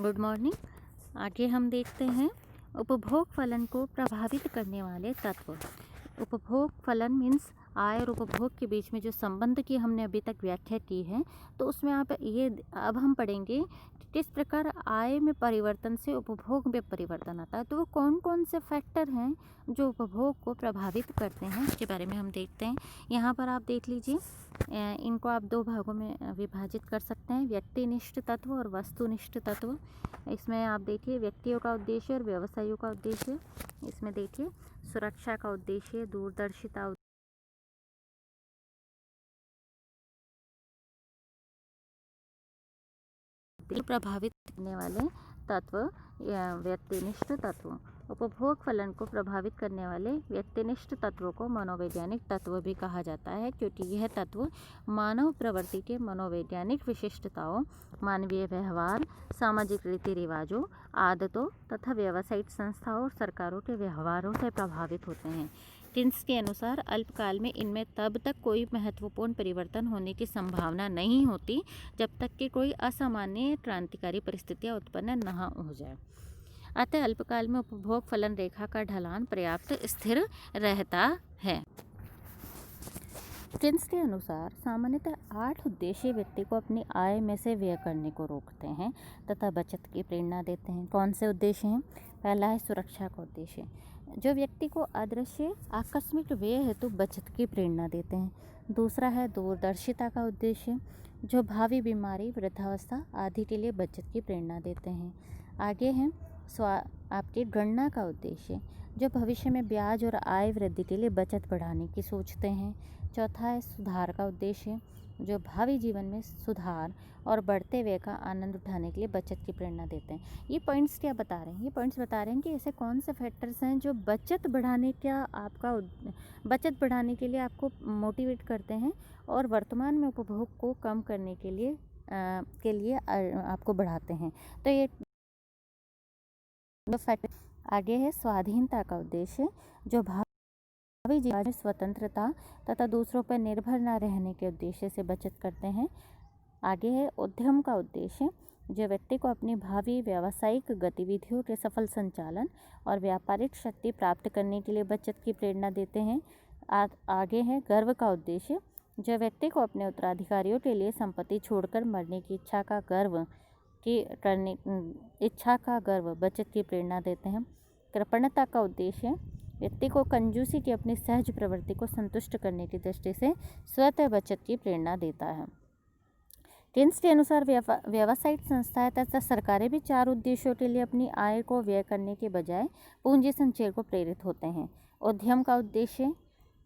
Good morning. आगे हम देखते हैं उपभोग फलन को प्रभावित करने वाले तत्व। उपभोग फलन मीन्स आय और उपभोग के बीच में जो संबंध की हमने अभी तक व्याख्या की है, तो उसमें आप ये अब हम पढ़ेंगे कि किस प्रकार आय में परिवर्तन से उपभोग में परिवर्तन आता है। तो वो कौन कौन से फैक्टर हैं जो उपभोग को प्रभावित करते हैं, इसके बारे में हम देखते हैं। यहाँ पर आप देख लीजिए, इनको आप दो भागों में विभाजित कर सकते हैं, व्यक्तिनिष्ठ तत्व और वस्तुनिष्ठ तत्व। इसमें आप देखिए व्यक्तियों का उद्देश्य और व्यवसायों का उद्देश्य। इसमें देखिए सुरक्षा का उद्देश्य, दूरदर्शिता प्रभावित करने वाले तत्व या व्यक्तिनिष्ठ तत्व। उपभोग फलन को प्रभावित करने वाले व्यक्तिनिष्ठ तत्वों को मनोवैज्ञानिक तत्व भी कहा जाता है, क्योंकि यह तत्व मानव प्रवृत्ति के मनोवैज्ञानिक विशिष्टताओं, मानवीय व्यवहार, सामाजिक रीति रिवाजों, आदतों तथा व्यावसायिक संस्थाओं और सरकारों के व्यवहारों से प्रभावित होते हैं। टिन्स के अनुसार अल्पकाल में इनमें तब तक कोई महत्वपूर्ण परिवर्तन होने की संभावना नहीं होती जब तक कि कोई असामान्य क्रांतिकारी परिस्थितियां उत्पन्न न हो जाए। अतः अल्पकाल में उपभोग फलन रेखा का ढलान पर्याप्त स्थिर रहता है। टिन्स के अनुसार सामान्यतः 8 उद्देश्य व्यक्ति को अपनी आय में से व्यय करने को रोकते हैं तथा बचत की प्रेरणा देते हैं। कौन से उद्देश्य हैं? पहला है सुरक्षा का उद्देश्य, जो व्यक्ति को अदृश्य आकस्मिक व्यय हेतु बचत की प्रेरणा देते हैं। दूसरा है दूरदर्शिता का उद्देश्य, जो भावी बीमारी, वृद्धावस्था आदि के लिए बचत की प्रेरणा देते हैं। आगे है आपकी गणना का उद्देश्य, जो भविष्य में ब्याज और आय वृद्धि के लिए बचत बढ़ाने की सोचते हैं। चौथा है सुधार का उद्देश्य, जो भावी जीवन में सुधार और बढ़ते व्यय का आनंद उठाने के लिए बचत की प्रेरणा देते हैं। ये पॉइंट्स क्या बता रहे हैं? ये पॉइंट्स बता रहे हैं कि ऐसे कौन से फैक्टर्स हैं जो बचत बढ़ाने के लिए आपको मोटिवेट करते हैं और वर्तमान में उपभोग को कम करने के लिए आपको बढ़ाते हैं। तो ये फैक्टर। आगे है स्वाधीनता का उद्देश्य, जो भावी जीवन में स्वतंत्रता तथा दूसरों पर निर्भर न रहने के उद्देश्य से बचत करते हैं। आगे है उद्यम का उद्देश्य, जो व्यक्ति को अपनी भावी व्यावसायिक गतिविधियों के सफल संचालन और व्यापारिक शक्ति प्राप्त करने के लिए बचत की प्रेरणा देते हैं। आगे है गर्व का उद्देश्य, जो व्यक्ति को अपने उत्तराधिकारियों के लिए संपत्ति छोड़कर मरने की इच्छा का गर्व बचत की प्रेरणा देते हैं। कृपणता का उद्देश्य व्यक्ति को कंजूसी की अपनी सहज प्रवृत्ति को संतुष्ट करने की दृष्टि से स्वतः बचत की प्रेरणा देता है। टिन्स के अनुसार व्यावसायिक संस्थाएं तथा सरकारें भी 4 उद्देश्यों के लिए अपनी आय को व्यय करने के बजाय पूंजी संचय को प्रेरित होते हैं। उद्यम का उद्देश्य,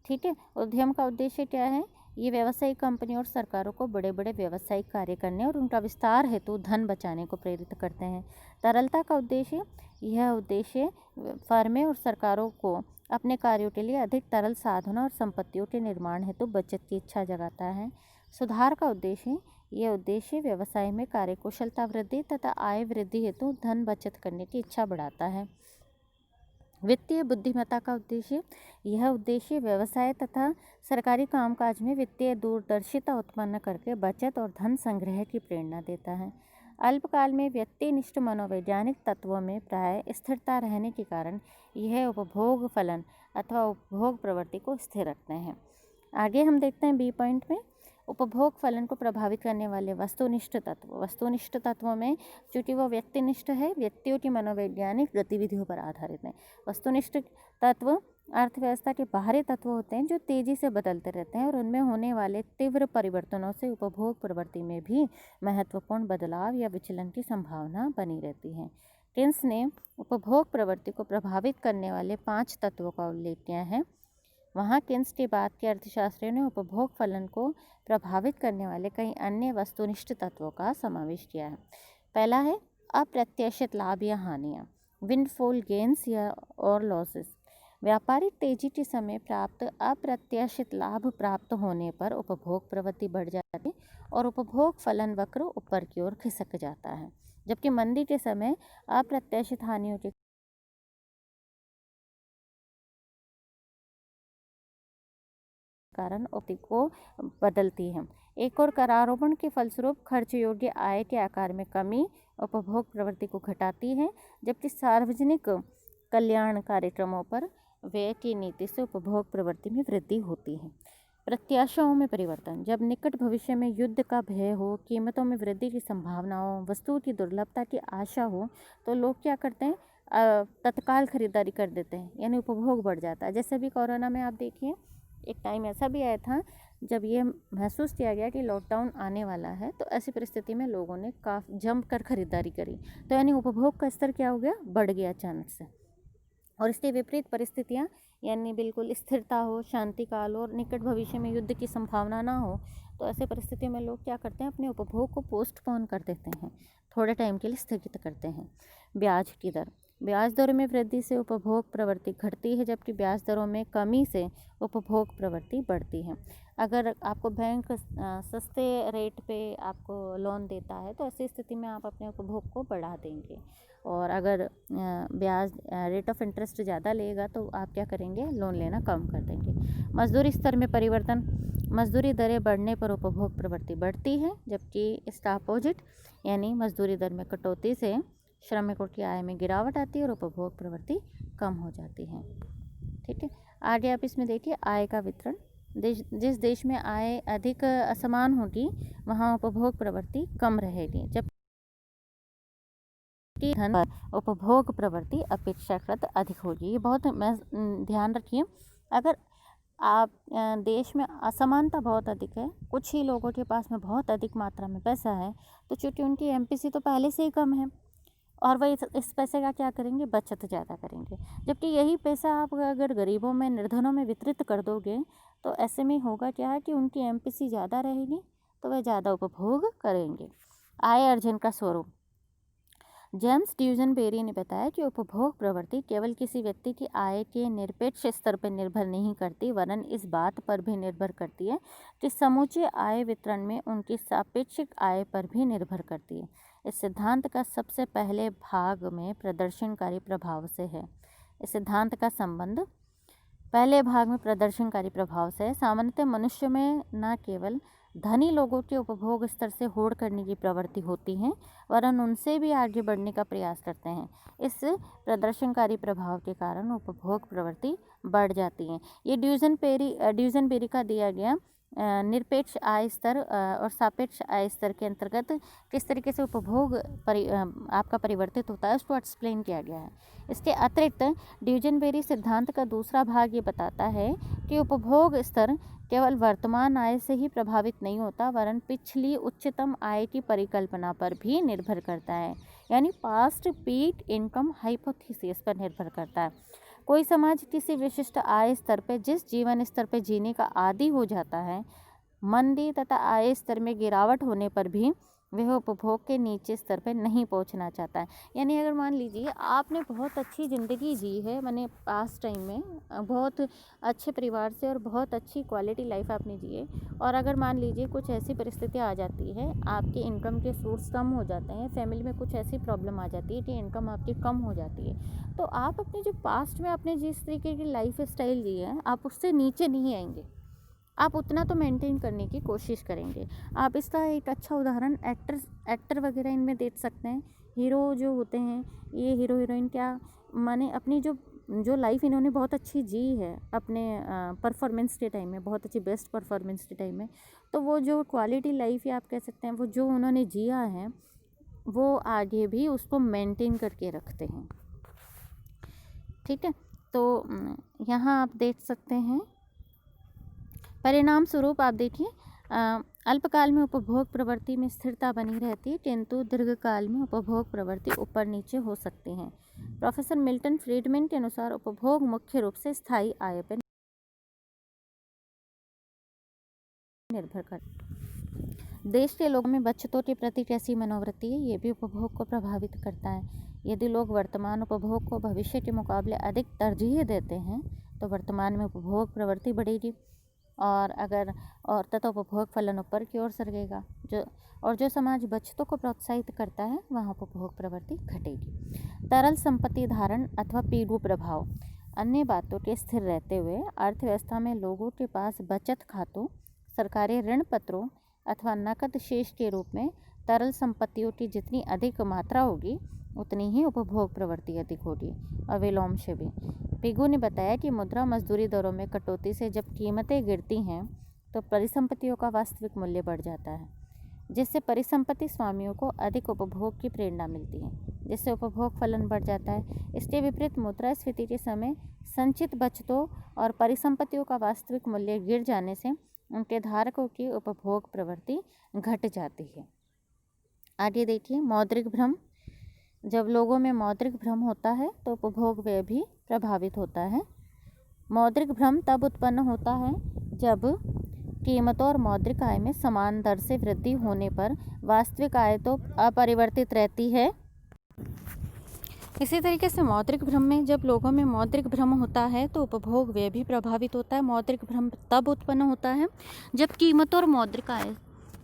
ठीक है, उद्यम का उद्देश्य क्या है? ये व्यावसायिक कंपनियों और सरकारों को बड़े बड़े व्यावसायिक कार्य करने और उनका विस्तार हेतु धन बचाने को प्रेरित करते हैं। तरलता का उद्देश्य, यह उद्देश्य फर्में और सरकारों को अपने कार्यों के लिए अधिक तरल साधनों और संपत्तियों के निर्माण हेतु बचत की इच्छा जगाता है। सुधार का उद्देश्य, यह उद्देश्य व्यवसाय में कार्यकुशलता वृद्धि तथा आय वृद्धि हेतु धन बचत करने की इच्छा बढ़ाता है। वित्तीय बुद्धिमत्ता का उद्देश्य, यह उद्देश्य व्यवसाय तथा सरकारी कामकाज में वित्तीय दूरदर्शिता उत्पन्न करके बचत और धन संग्रह की प्रेरणा देता है। अल्पकाल में व्यक्तिनिष्ठ मनोवैज्ञानिक तत्वों में प्राय स्थिरता रहने के कारण यह उपभोग फलन अथवा उपभोग प्रवृत्ति को स्थिर रखते हैं। आगे हम देखते हैं बी पॉइंट में उपभोग फलन को प्रभावित करने वाले वस्तुनिष्ठ तत्व। वस्तुनिष्ठ तत्वों में, चूँकि वो व्यक्तिनिष्ठ है, व्यक्तियों की मनोवैज्ञानिक गतिविधियों पर आधारित हैं। वस्तुनिष्ठ तत्व अर्थव्यवस्था के बाहरी तत्व होते हैं जो तेजी से बदलते रहते हैं और उनमें होने वाले तीव्र परिवर्तनों से उपभोग प्रवृत्ति में भी महत्वपूर्ण बदलाव या विचलन की संभावना बनी रहती है। टिन्स ने उपभोग प्रवृत्ति को प्रभावित करने वाले 5 तत्वों का उल्लेख किया है। वहाँ टिन्स के बाद के अर्थशास्त्रियों ने उपभोग फलन को प्रभावित करने वाले कई अन्य वस्तुनिष्ठ तत्वों का समावेश किया है। पहला है अप्रत्याशित लाभ या हानियाँ, विंडफॉल गेन्स या और लॉसेस। व्यापारिक तेजी के समय प्राप्त अप्रत्याशित लाभ प्राप्त होने पर उपभोग प्रवृत्ति बढ़ जाती है और उपभोग फलन वक्र ऊपर की ओर खिसक जाता है, जबकि मंदी के समय अप्रत्याशित हानियों के कारण उपति को बदलती है। एक और करारोपण के फलस्वरूप खर्च योग्य आय के आकार में कमी उपभोग प्रवृत्ति को घटाती है, जबकि सार्वजनिक कल्याण कार्यक्रमों पर व्यय की नीति से उपभोग प्रवृत्ति में वृद्धि होती है। प्रत्याशाओं में परिवर्तन। जब निकट भविष्य में युद्ध का भय हो, कीमतों में वृद्धि की संभावना हो, वस्तुओं की दुर्लभता की आशा हो, तो लोग क्या करते हैं, तत्काल खरीदारी कर देते हैं, यानी उपभोग बढ़ जाता है। जैसे भी कोरोना में आप देखिए, एक टाइम ऐसा भी आया था जब ये महसूस किया गया कि लॉकडाउन आने वाला है, तो ऐसी परिस्थिति में लोगों ने काफ़ी जम कर खरीदारी करी, तो यानी उपभोग का स्तर क्या हो गया, बढ़ गया अचानक से। और इसके विपरीत परिस्थितियाँ, यानी बिल्कुल स्थिरता हो, शांति काल हो और निकट भविष्य में युद्ध की संभावना ना हो, तो ऐसे परिस्थितियों में लोग क्या करते हैं, अपने उपभोग को पोस्टपोन कर देते हैं, थोड़े टाइम के लिए स्थगित करते हैं। ब्याज की दर। ब्याज दरों में वृद्धि से उपभोग प्रवृत्ति घटती है, जबकि ब्याज दरों में कमी से उपभोग प्रवृत्ति बढ़ती है। अगर आपको बैंक सस्ते रेट पे आपको लोन देता है, तो ऐसी स्थिति में आप अपने उपभोग को बढ़ा देंगे, और अगर ब्याज रेट ऑफ इंटरेस्ट ज़्यादा लेगा तो आप क्या करेंगे, लोन लेना कम कर देंगे। मजदूरी स्तर में परिवर्तन। मजदूरी दरें बढ़ने पर उपभोग प्रवृत्ति बढ़ती है, जबकि इसका अपोजिट यानी मजदूरी दर में कटौती से श्रमिकों की आय में गिरावट आती है और उपभोग प्रवृत्ति कम हो जाती है। ठीक है, आगे आप इसमें देखिए आय का वितरण। जिस देश में आय अधिक असमान होगी, वहाँ उपभोग प्रवृत्ति कम रहेगी, जबकि धन पर उपभोग प्रवृत्ति अपेक्षाकृत अधिक होगी। ये बहुत ध्यान रखिए, अगर आप देश में असमानता बहुत अधिक है, कुछ ही लोगों के पास में बहुत अधिक मात्रा में पैसा है, तो चूँकि उनकी एमपीसी तो पहले से ही कम है, और वह इस पैसे का क्या करेंगे, बचत ज़्यादा करेंगे। जबकि यही पैसा आप अगर गरीबों में, निर्धनों में वितरित कर दोगे, तो ऐसे में होगा क्या है कि उनकी एमपीसी ज़्यादा रहेगी, तो वह ज़्यादा उपभोग करेंगे। आय अर्जन का स्वरूप। जेम्स ड्यूजनबेरी ने बताया कि उपभोग प्रवृत्ति केवल किसी व्यक्ति की आय के निरपेक्ष स्तर पर निर्भर नहीं करती, वरन इस बात पर भी निर्भर करती है कि समूचे आय वितरण में उनकी सापेक्षिक आय पर भी निर्भर करती है। इस सिद्धांत का सबसे पहले भाग में प्रदर्शनकारी प्रभाव से है। इस सिद्धांत का संबंध पहले भाग में प्रदर्शनकारी प्रभाव से है। सामान्यतः मनुष्य में न केवल धनी लोगों के उपभोग स्तर से होड़ करने की प्रवृत्ति होती है, वरन उनसे भी आगे बढ़ने का प्रयास करते हैं। इस प्रदर्शनकारी प्रभाव के कारण उपभोग प्रवृत्ति बढ़ जाती है। ये ड्यूजनबेरी का दिया गया निरपेक्ष आय स्तर और सापेक्ष आय स्तर के अंतर्गत किस तरीके से उपभोग आपका परिवर्तित होता है, उसको एक्सप्लेन किया गया है। इसके अतिरिक्त ड्यूजनबेरी सिद्धांत का दूसरा भाग ये बताता है कि उपभोग स्तर केवल वर्तमान आय से ही प्रभावित नहीं होता, वरन पिछली उच्चतम आय की परिकल्पना पर भी निर्भर करता है, यानी पास्ट पीक इनकम हाइपोथेसिस पर निर्भर करता है। कोई समाज किसी विशिष्ट आय स्तर पर जिस जीवन स्तर पर जीने का आदी हो जाता है, मंदी तथा आय स्तर में गिरावट होने पर भी वह उपभोग के नीचे स्तर पर नहीं पहुंचना चाहता है। यानी अगर मान लीजिए आपने बहुत अच्छी ज़िंदगी जी है, मैंने पास टाइम में बहुत अच्छे परिवार से और बहुत अच्छी क्वालिटी लाइफ आपने जी है, और अगर मान लीजिए कुछ ऐसी परिस्थितियाँ आ जाती है, आपके इनकम के सोर्स कम हो जाते हैं, फैमिली में कुछ ऐसी प्रॉब्लम आ जाती है कि इनकम आपकी कम हो जाती है, तो आप अपने जो पास्ट में आपने जिस तरीके की लाइफ स्टाइल जी है, आप उससे नीचे नहीं आएंगे, आप उतना तो मेंटेन करने की कोशिश करेंगे। आप इसका एक अच्छा उदाहरण एक्टर वगैरह इनमें देख सकते हैं। हीरो जो होते हैं, ये हीरो हीरोइन क्या माने अपनी जो लाइफ इन्होंने बहुत अच्छी जी है अपने परफॉर्मेंस के टाइम में, बहुत अच्छी बेस्ट परफॉर्मेंस के टाइम में, तो वो जो क्वालिटी लाइफ या आप कह सकते हैं वो जो उन्होंने जिया है, वो आगे भी उसको मेंटेन करके रखते हैं। ठीक है, तो यहाँ आप देख सकते हैं परिणाम स्वरूप आप देखिए अल्पकाल में उपभोग प्रवृत्ति में स्थिरता बनी रहती है, किंतु दीर्घकाल में उपभोग प्रवृत्ति ऊपर नीचे हो सकती है। प्रोफेसर मिल्टन फ्रीडमैन के अनुसार उपभोग मुख्य रूप से स्थायी आय पर निर्भर करता है। देश के लोगों में बचतों के प्रति कैसी मनोवृत्ति है, ये भी उपभोग को प्रभावित करता है। यदि लोग वर्तमान उपभोग को भविष्य के मुकाबले अधिक तरजीह देते हैं, तो वर्तमान में उपभोग प्रवृत्ति बढ़ेगी, और तथा उपभोग फलन ऊपर की ओर सरकेगा। जो समाज बचतों को प्रोत्साहित करता है, वहाँ उपभोग प्रवृत्ति घटेगी। तरल संपत्ति धारण अथवा पीडू प्रभाव। अन्य बातों के स्थिर रहते हुए अर्थव्यवस्था में लोगों के पास बचत खातों, सरकारी ऋण पत्रों अथवा नकद शेष के रूप में तरल संपत्तियों की जितनी अधिक मात्रा होगी उतनी ही उपभोग प्रवृत्ति अधिक होगी। और विलोम से भी पिगू ने बताया कि मुद्रा मजदूरी दरों में कटौती से जब कीमतें गिरती हैं तो परिसंपत्तियों का वास्तविक मूल्य बढ़ जाता है, जिससे परिसंपत्ति स्वामियों को अधिक उपभोग की प्रेरणा मिलती है, जिससे उपभोग फलन बढ़ जाता है। इसके विपरीत मुद्रास्फीति के समय संचित बचतों और परिसंपत्तियों का वास्तविक मूल्य गिर जाने से उनके धारकों की उपभोग प्रवृत्ति घट जाती है। आगे देखिए, मौद्रिक भ्रम। जब लोगों में मौद्रिक भ्रम होता है तो उपभोग व्यय भी प्रभावित होता है। मौद्रिक भ्रम तब उत्पन्न होता है जब कीमतों और मौद्रिक आय में समान दर से वृद्धि होने पर वास्तविक आय तो अपरिवर्तित रहती है। इसी तरीके से मौद्रिक भ्रम में जब लोगों में मौद्रिक भ्रम होता है तो उपभोग व्यय भी प्रभावित होता है। मौद्रिक भ्रम तब उत्पन्न होता है जब कीमतों और मौद्रिक आय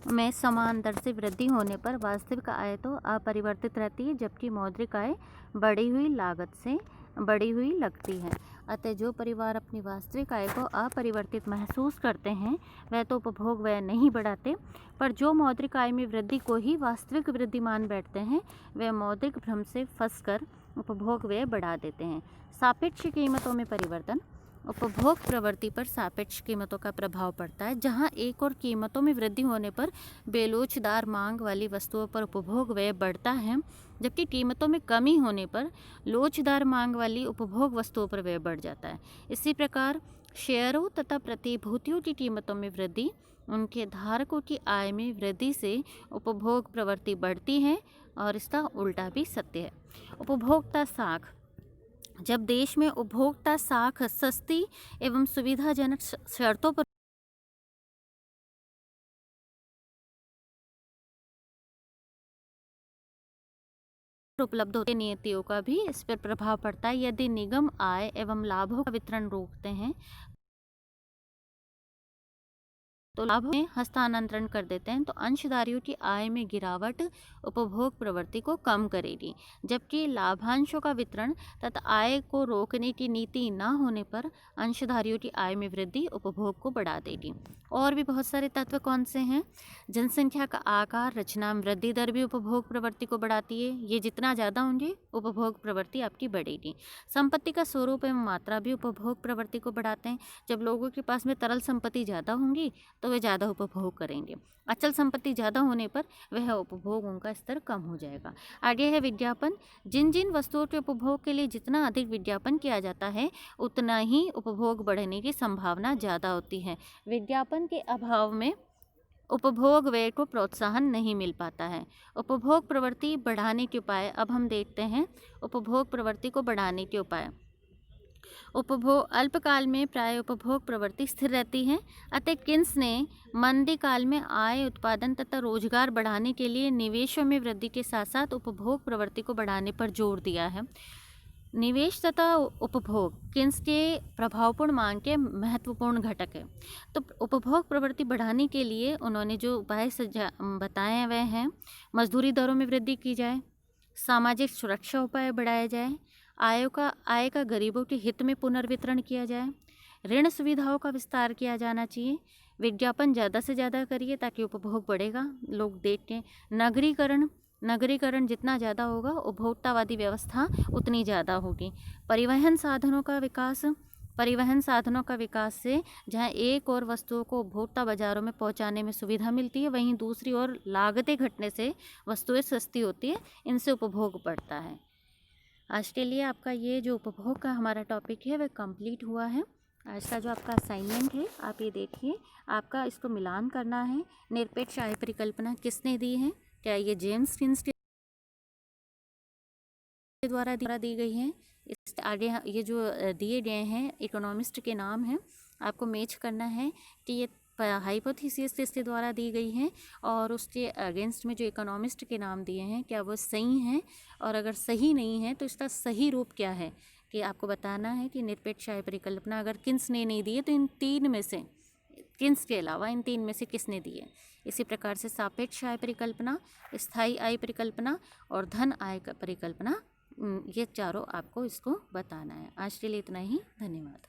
में समान दर से वृद्धि होने पर वास्तविक आय तो अपरिवर्तित रहती है, जबकि मौद्रिक आय बढ़ी हुई लागत से बढ़ी हुई लगती है। अतः जो परिवार अपनी वास्तविक आय को अपरिवर्तित महसूस करते हैं वह तो उपभोग व्यय नहीं बढ़ाते, पर जो मौद्रिक आय में वृद्धि को ही वास्तविक वृद्धि मान बैठते हैं वह मौद्रिक भ्रम से फंसकर उपभोग व्यय बढ़ा देते हैं। सापेक्ष कीमतों में परिवर्तन। उपभोग प्रवृत्ति पर सापेक्ष कीमतों का प्रभाव पड़ता है। जहां एक और कीमतों में वृद्धि होने पर बेलोचदार मांग वाली वस्तुओं पर उपभोग व्यय बढ़ता है, जबकि कीमतों में कमी होने पर लोचदार मांग वाली उपभोग वस्तुओं पर व्यय बढ़ जाता है। इसी प्रकार शेयरों तथा प्रतिभूतियों की कीमतों में वृद्धि उनके धारकों की आय में वृद्धि से उपभोग प्रवृत्ति बढ़ती है और इसका उल्टा भी सत्य है। उपभोक्ता साख। जब देश में उपभोक्ता साख सस्ती एवं सुविधाजनक शर्तों पर उपलब्ध होते नीतियों का भी इस पर प्रभाव पड़ता है। यदि निगम आय एवं लाभों का वितरण रोकते हैं तो लाभ में हस्तांतरण कर देते हैं तो अंशधारियों की आय में गिरावट उपभोग प्रवृत्ति को कम करेगी, जबकि लाभांशों का वितरण तथा आय को रोकने की नीति न होने पर अंशधारियों की आय में वृद्धि उपभोग को बढ़ा देगी। और भी बहुत सारे तत्व कौन से हैं? जनसंख्या का आकार, रचना, वृद्धि दर भी उपभोग प्रवृत्ति को बढ़ाती है। ये जितना ज़्यादा होंगे उपभोग प्रवृत्ति आपकी बढ़ेगी। संपत्ति का स्वरूप एवं मात्रा भी उपभोग प्रवृत्ति को बढ़ाते हैं। जब लोगों के पास में तरल संपत्ति ज़्यादा होंगी तो वे ज़्यादा उपभोग करेंगे। अचल संपत्ति ज़्यादा होने पर वह उपभोग उनका स्तर कम हो जाएगा। आगे है विज्ञापन। जिन जिन वस्तुओं के उपभोग के लिए जितना अधिक विज्ञापन किया जाता है उतना ही उपभोग बढ़ने की संभावना ज़्यादा होती है। विज्ञापन के अभाव में उपभोग व्यय को प्रोत्साहन नहीं मिल पाता है। उपभोग प्रवृत्ति बढ़ाने के उपाय अब हम देखते हैं। उपभोग प्रवृत्ति को बढ़ाने के उपाय। उपभोग अल्पकाल में प्राय उपभोग प्रवृत्ति स्थिर रहती है, अतः किन्स ने मंदी काल में आय, उत्पादन तथा रोजगार बढ़ाने के लिए निवेशों में वृद्धि के साथ साथ उपभोग प्रवृत्ति को बढ़ाने पर जोर दिया है। निवेश तथा उपभोग किन्स के प्रभावपूर्ण मांग के महत्वपूर्ण घटक है। तो उपभोग प्रवृत्ति बढ़ाने के लिए उन्होंने जो उपाय बताए हुए हैं, मजदूरी दरों में वृद्धि की जाए, सामाजिक सुरक्षा उपाय बढ़ाया जाए, आय का गरीबों के हित में पुनर्वितरण किया जाए, ऋण सुविधाओं का विस्तार किया जाना चाहिए, विज्ञापन ज़्यादा से ज़्यादा करिए ताकि उपभोग बढ़ेगा, लोग देखें। नगरीकरण जितना ज़्यादा होगा उपभोक्तावादी व्यवस्था उतनी ज़्यादा होगी। परिवहन साधनों का विकास से जहाँ एक और वस्तुओं को उपभोक्ता बाज़ारों में पहुँचाने में सुविधा मिलती है, वहीं दूसरी ओर लागतें घटने से वस्तुएं सस्ती होती है, इनसे उपभोग बढ़ता है। आज के लिए आपका ये जो उपभोग का हमारा टॉपिक है वह कंप्लीट हुआ है। आज का जो आपका असाइनमेंट है आप ये देखिए, आपका इसको मिलान करना है। निरपेक्ष आय परिकल्पना किसने दी है? क्या ये जेम्स किन्स के द्वारा दी गई है? इस आगे ये जो दिए गए हैं इकोनॉमिस्ट के नाम हैं, आपको मैच करना है कि ये हाइपोथेसिस किसके द्वारा दी गई है और उसके अगेंस्ट में जो इकोनॉमिस्ट के नाम दिए हैं क्या वो सही हैं, और अगर सही नहीं है तो इसका सही रूप क्या है, कि आपको बताना है कि निरपेक्ष आय परिकल्पना अगर किन्स ने नहीं दी है तो इन तीन में से, किन्स के अलावा इन तीन में से किसने दी है। इसी प्रकार से सापेक्ष आय परिकल्पना, स्थायी आय परिकल्पना और धन आय परिकल्पना, ये चारों आपको इसको बताना है। आज के लिए इतना ही, धन्यवाद।